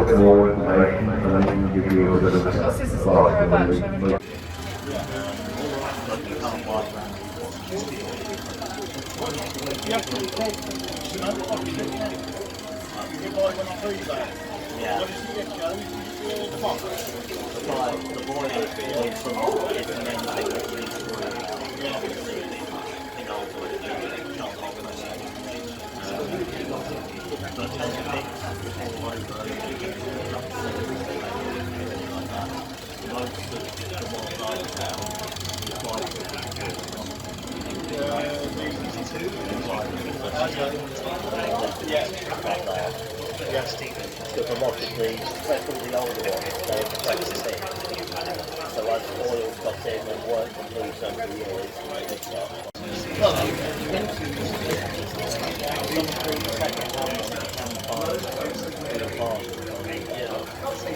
bit more information and then we can give you a bit of What's this advice. So the lot of these, especially the older ones, they practice in. So as oil got in and worked on these over the years, they start.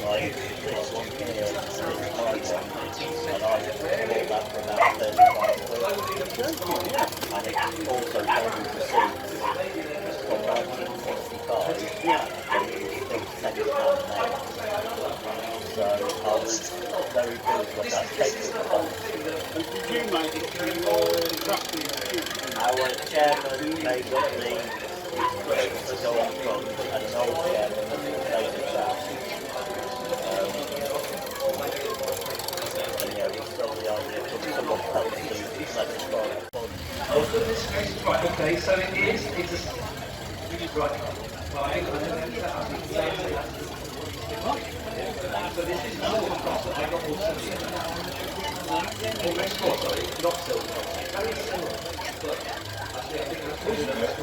Like this one here, this is my one, and I bought that for about 35 quid. And it also came with receipts from 1965, and it was still £10 now. So I was very good when that came. Our chairman made up the bricks that go up front, and an old chairman made it back. And yeah, we stole the idea from someone else to let it go. Oh, goodness gracious, right, okay, so it is, it's a... Right, right, so this is not the cross that I got all silver. Almost four, sorry, not silver. Very similar, but actually I think that's good enough.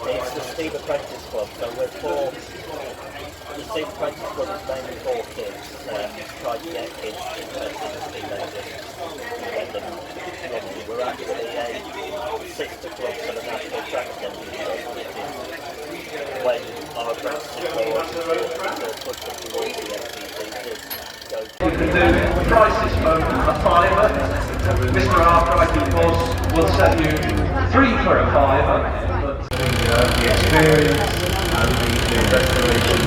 It's the Steam Apprentice Club, so we're for... The Steam Apprentice Club is mainly for kids, try to get kids interested in steam engines and get them running. We're actually a sister club for the National Track Engine Club, which is when our apprentices go on to school, they'll push them towards the MCC to go. You can do prices for a fiver. Mr. Arkwright, of course, will sell you 3 for a fiver. But the experience and the restoration